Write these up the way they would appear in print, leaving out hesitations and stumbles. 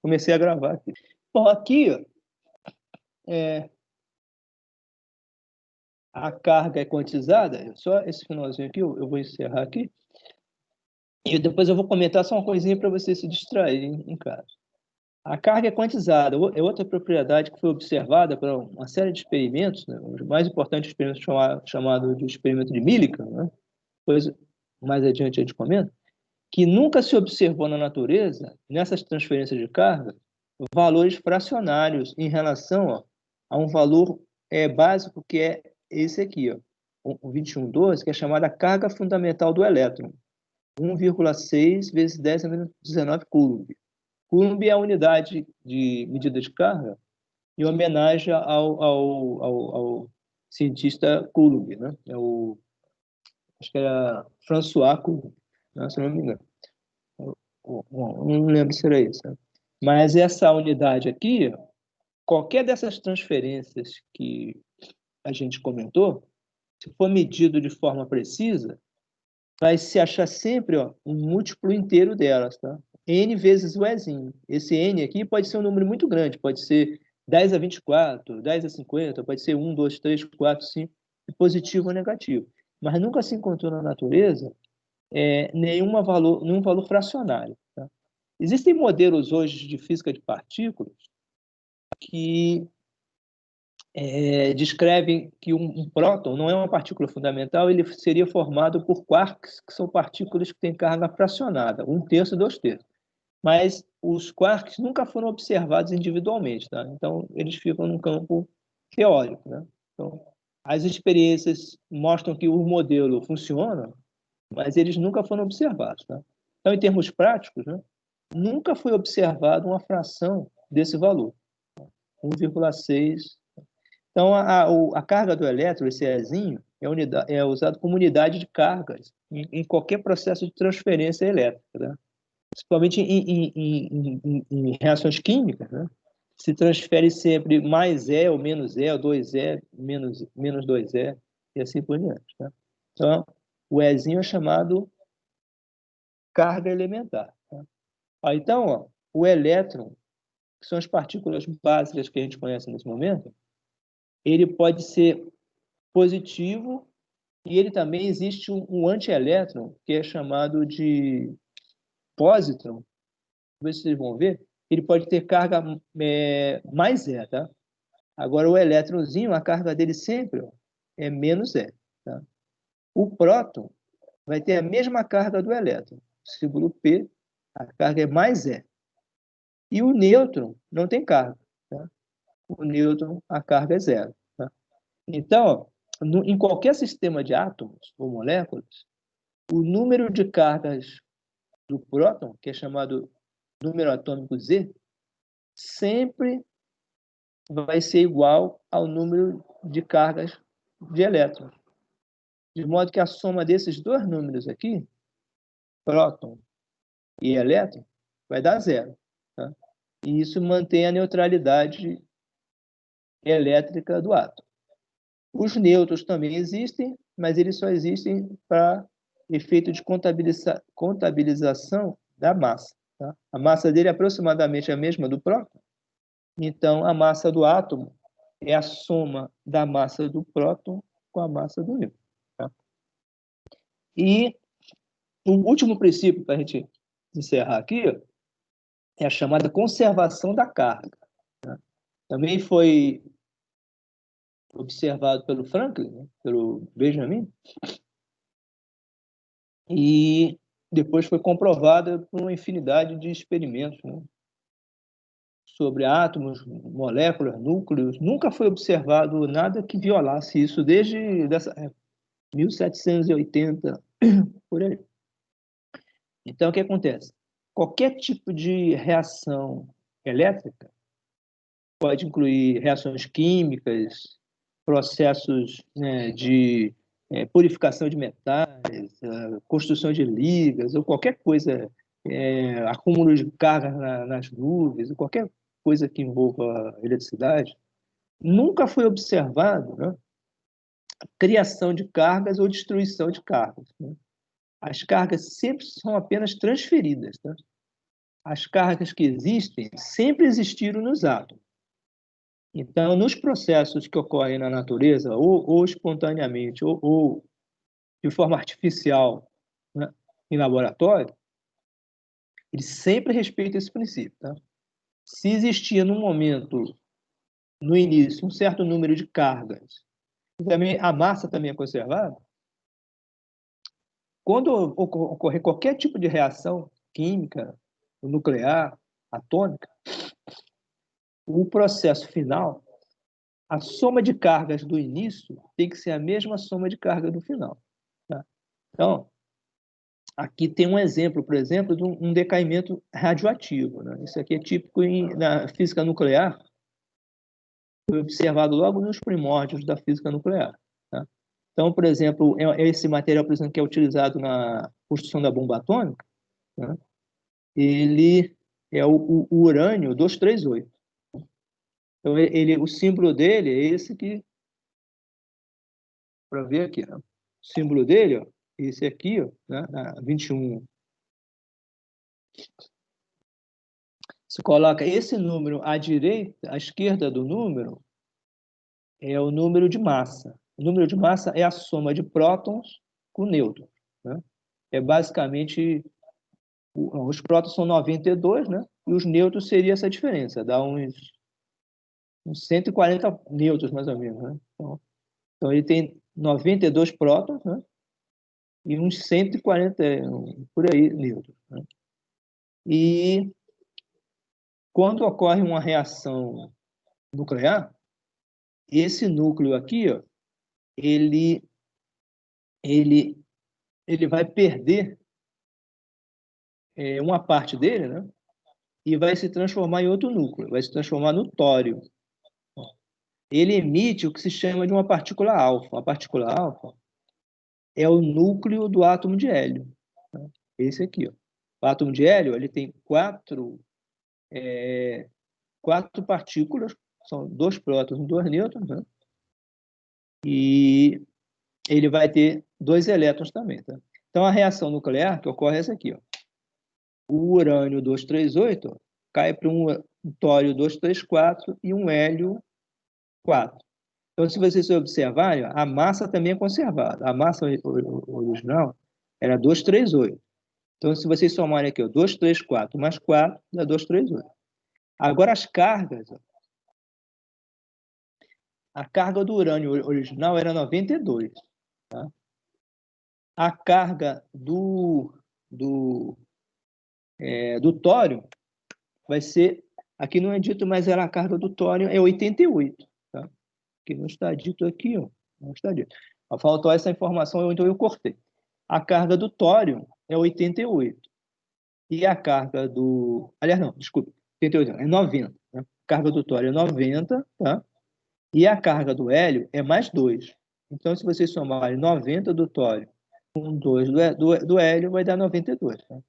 comecei a gravar aqui. Bom, aqui, ó, a carga é quantizada, só esse finalzinho aqui, eu vou encerrar aqui, e depois eu vou comentar só uma coisinha para você se distrair em casa. A carga é quantizada, é outra propriedade que foi observada por uma série de experimentos, né? O mais importante experimento chamado de experimento de Millikan, né? Depois, mais adiante a gente comenta, que nunca se observou na natureza, nessas transferências de carga, valores fracionários em relação, ó, a um valor básico que é esse aqui, ó, o 2112, que é chamada carga fundamental do elétron, 1,6 vezes 10 a menos 19 Coulomb. Coulomb é a unidade de medida de carga em homenagem ao cientista Coulomb, né? Acho que era François Coulomb, né? Se não me engano. Não lembro se era isso, né? Mas essa unidade aqui, qualquer dessas transferências que a gente comentou, se for medido de forma precisa, vai se achar sempre, ó, um múltiplo inteiro delas, tá? N vezes o Ezinho. Esse N aqui pode ser um número muito grande, pode ser 10 a 24, 10 a 50, pode ser 1, 2, 3, 4, 5, positivo ou negativo. Mas nunca se encontrou na natureza nenhum valor fracionário. Tá? Existem modelos hoje de física de partículas que descrevem que um próton não é uma partícula fundamental, ele seria formado por quarks, que são partículas que têm carga fracionada, 1/3 e 2/3. Mas os quarks nunca foram observados individualmente, tá? Então, eles ficam num campo teórico, né? Então, as experiências mostram que o modelo funciona, mas eles nunca foram observados, tá? Então, em termos práticos, né, nunca foi observada uma fração desse valor, 1,6. Então, a carga do elétron, esse Ezinho, é usado como unidade de cargas em qualquer processo de transferência elétrica, né? Principalmente em reações químicas, né? Se transfere sempre mais E ou menos E, ou 2E, menos 2E, e assim por diante. Tá? Então, o Ezinho é chamado carga elementar. Tá? Então, ó, o elétron, que são as partículas básicas que a gente conhece nesse momento, ele pode ser positivo e ele também existe um antielétron, que é chamado de pósitron. Vocês vão ver, ele pode ter carga mais E, tá? Agora, o elétronzinho, a carga dele sempre é menos E. Tá? O próton vai ter a mesma carga do elétron. Símbolo P, a carga é mais E. E o nêutron não tem carga. Tá? O nêutron, a carga é zero. Tá? Então, em qualquer sistema de átomos ou moléculas, o número de cargas do próton, que é chamado número atômico Z, sempre vai ser igual ao número de cargas de elétrons. De modo que a soma desses dois números aqui, próton e elétron, vai dar zero. Tá? E isso mantém a neutralidade elétrica do átomo. Os nêutrons também existem, mas eles só existem para efeito de contabilização da massa. Tá? A massa dele é aproximadamente a mesma do próton. Então, a massa do átomo é a soma da massa do próton com a massa do nêutron. Tá? E o último princípio, para a gente encerrar aqui, é a chamada conservação da carga. Tá? Também foi observado pelo Franklin, né? Pelo Benjamin, e depois foi comprovada por uma infinidade de experimentos, né? Sobre átomos, moléculas, núcleos. Nunca foi observado nada que violasse isso desde 1780, por aí. Então, o que acontece? Qualquer tipo de reação elétrica pode incluir reações químicas, processos, né, de purificação de metais, construção de ligas, ou qualquer coisa, acúmulo de cargas nas nuvens, ou qualquer coisa que envolva eletricidade, nunca foi observado, né, criação de cargas ou destruição de cargas. Né? As cargas sempre são apenas transferidas. Tá? as cargas que existem sempre existiram nos átomos. Então, nos processos que ocorrem na natureza, ou espontaneamente, ou de forma artificial, né, em laboratório, eles sempre respeitam esse princípio. Tá? Se existia, no momento, no início, um certo número de cargas, também, a massa também é conservada, quando ocorrer qualquer tipo de reação química, nuclear, atômica, o processo final, a soma de cargas do início tem que ser a mesma soma de carga do final. Tá? Então, aqui tem um exemplo, por exemplo, de um decaimento radioativo. Né? Isso aqui é típico na física nuclear, foi observado logo nos primórdios da física nuclear. Tá? Então, por exemplo, esse material, por exemplo, que é utilizado na construção da bomba atômica, né? Ele é o urânio 238. Então, o símbolo dele é esse aqui, para ver aqui, né? O símbolo dele, ó, esse aqui, ó, né? 21. Você coloca esse número à direita, à esquerda do número, é o número de massa. O número de massa é a soma de prótons com nêutrons. Né? É basicamente, os prótons são 92, né? E os nêutrons seria essa diferença, dá uns 140 nêutrons, mais ou menos. Né? Então, ele tem 92 prótons, né? E uns 140, por aí, nêutrons. Né? E quando ocorre uma reação nuclear, esse núcleo aqui, ó, ele vai perder uma parte dele, né? E vai se transformar em outro núcleo, vai se transformar no tório. Ele emite o que se chama de uma partícula alfa. A partícula alfa é o núcleo do átomo de hélio. Né? Esse aqui, ó. O átomo de hélio, ele tem quatro partículas, são 2 prótons e 2 nêutrons, né? E ele vai ter 2 elétrons também. Tá? Então, a reação nuclear que ocorre é essa aqui. Ó. O urânio 238 ó, cai para um tório 234 e um hélio 4. Então, se vocês observarem, a massa também é conservada. A massa original era 238. Então, se vocês somarem aqui, ó, 234 mais 4 dá 238. Agora, as cargas, ó, a carga do urânio original era 92. Tá? A carga do tório vai ser, aqui não é dito, mas era a carga do tório é 88. Tá? Que não está dito aqui, ó, não está dito. Faltou essa informação, então eu cortei. A carga do tório é 88. E a carga do... Aliás, não, desculpa, 88, é 90. Né? A carga do tório é 90, tá? E a carga do hélio é mais 2. Então, se vocês somarem 90 do tório com 2 do hélio, vai dar 92. Tá?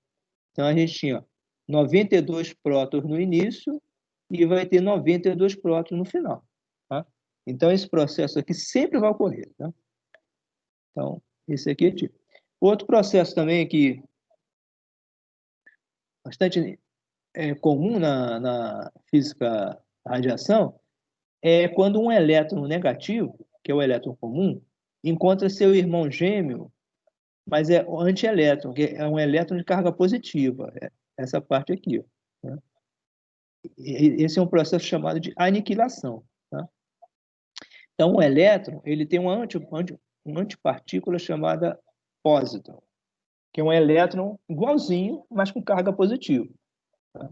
Então, a gente tinha 92 prótons no início e vai ter 92 prótons no final. Tá? Então, esse processo aqui sempre vai ocorrer. Tá? Então, esse aqui é tipo. Outro processo também que bastante comum na física da radiação é quando um elétron negativo, que é o elétron comum, encontra seu irmão gêmeo, mas é o antielétron, que é um elétron de carga positiva. Essa parte aqui. Ó, né? Esse é um processo chamado de aniquilação. Tá? Então, o elétron ele tem uma antipartícula chamada pósitron, que é um elétron igualzinho, mas com carga positiva. Tá?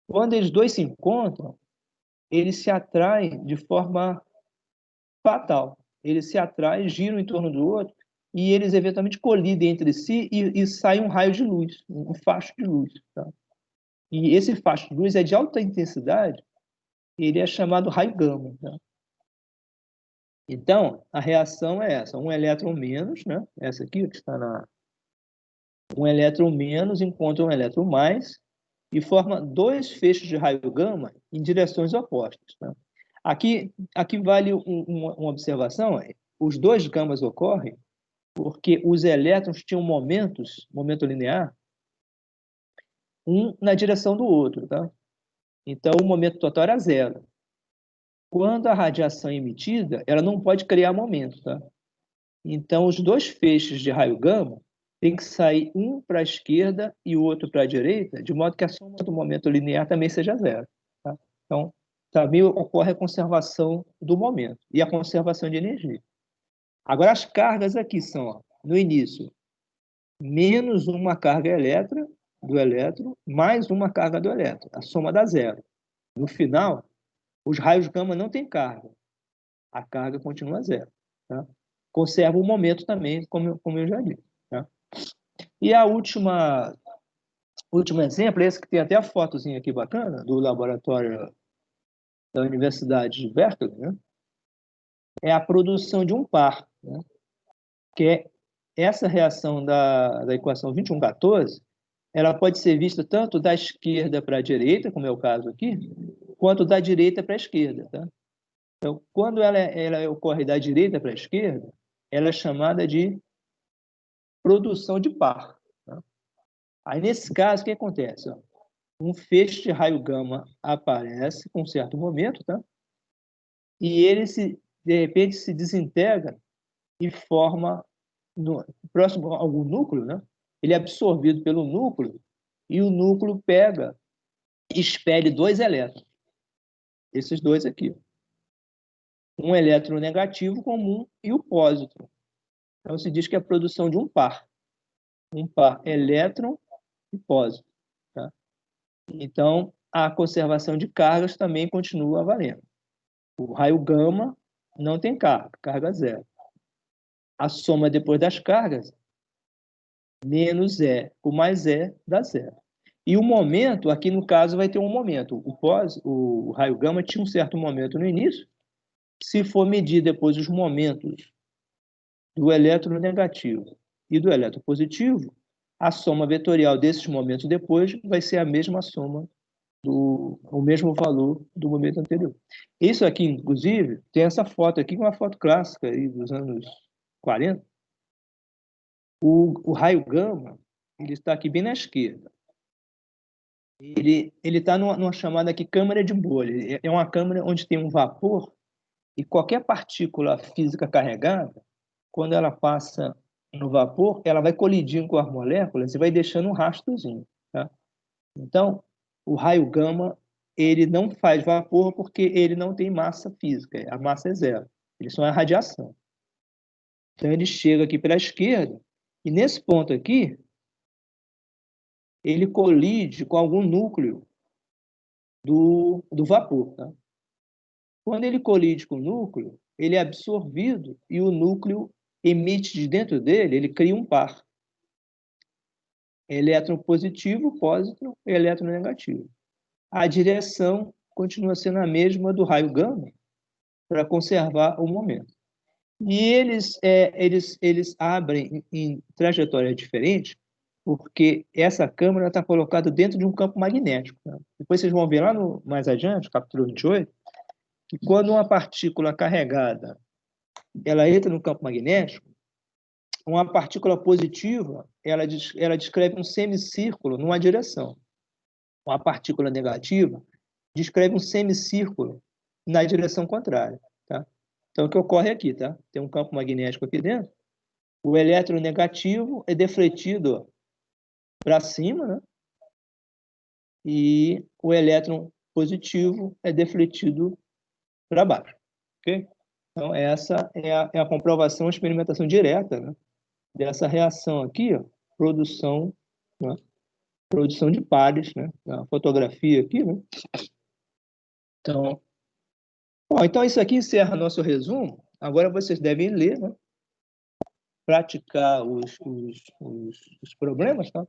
Quando eles dois se encontram, eles se atraem de forma fatal. Eles se atraem, giram em torno do outro, e eles eventualmente colidem entre si e sai um raio de luz, um facho de luz. Tá? E esse facho de luz é de alta intensidade, e ele é chamado raio gama. Tá? Então, a reação é essa, um elétron menos, né? Essa aqui que está um elétron menos encontra um elétron mais e forma 2 feixes de raio gama em direções opostas. Tá? Aqui vale uma observação, os 2 gamas ocorrem porque os elétrons tinham momento linear, um na direção do outro, tá? Então, o momento total era zero. Quando a radiação é emitida, ela não pode criar momento, tá? Então, os dois feixes de raio gama tem que sair um para a esquerda e o outro para a direita, de modo que a soma do momento linear também seja zero, tá? Então, também ocorre a conservação do momento e a conservação de energia. Agora, as cargas aqui são, ó, no início, menos uma carga do elétron, mais uma carga do elétron. A soma dá zero. No final, os raios gama não têm carga. A carga continua zero. Tá? Conserva o momento também, como eu já disse. Tá? E a último exemplo, esse que tem até a fotozinha aqui bacana, do laboratório da Universidade de Berkeley, né? É a produção de um par, né? Que é essa reação da equação 2114, ela pode ser vista tanto da esquerda para a direita, como é o caso aqui, quanto da direita para a esquerda. Tá? Então, quando ela ocorre da direita para a esquerda, ela é chamada de produção de par. Tá? Aí, nesse caso, o que acontece? Ó? Um feixe de raio gama aparece com um certo momento, tá? E ele, de repente, se desintegra e forma, próximo a algum núcleo, né? Ele é absorvido pelo núcleo e o núcleo pega e expele dois elétrons. Esses dois aqui. Um elétron negativo comum e o pósitron. Então, se diz que é a produção de um par. Um par elétron e pósitron. Tá? Então, a conservação de cargas também continua valendo. O raio gama não tem carga, carga zero. A soma depois das cargas, menos E com mais E dá zero. E o momento, aqui no caso, vai ter um momento. O raio gama tinha um certo momento no início. Se for medir depois os momentos do elétron negativo e do elétron positivo, a soma vetorial desses momentos depois vai ser a mesma soma o mesmo valor do momento anterior. Isso aqui, inclusive, tem essa foto aqui, uma foto clássica aí dos anos 40. O raio gama, ele está aqui bem na esquerda. Ele está numa chamada aqui câmara de bolha. É uma câmara onde tem um vapor e qualquer partícula física carregada, quando ela passa no vapor, ela vai colidindo com as moléculas e vai deixando um rastrozinho. Tá? Então, o raio gama, ele não faz vapor porque ele não tem massa física, a massa é zero. Ele só é radiação. Então, ele chega aqui pela esquerda e nesse ponto aqui, ele colide com algum núcleo do vapor. Tá? Quando ele colide com o núcleo, ele é absorvido e o núcleo emite de dentro dele, ele cria um par. Elétron positivo, pósitron e elétron negativo. A direção continua sendo a mesma do raio gama para conservar o momento. E eles abrem em trajetória diferente porque essa câmara está colocada dentro de um campo magnético. Tá? Depois vocês vão ver lá mais adiante, capítulo 28, que quando uma partícula carregada ela entra no campo magnético, uma partícula positiva ela descreve um semicírculo numa direção. Uma partícula negativa descreve um semicírculo na direção contrária. Tá? Então, o que ocorre aqui? Tá? Tem um campo magnético aqui dentro. O elétron negativo é defletido para cima, né? E o elétron positivo é defletido para baixo. Okay? Então, essa é a comprovação, a experimentação direta, né? Dessa reação aqui, ó, produção, né? Produção de pares, né? A fotografia aqui, né? Então, bom, então isso aqui encerra nosso resumo. Agora vocês devem ler, né? Praticar os problemas, tá?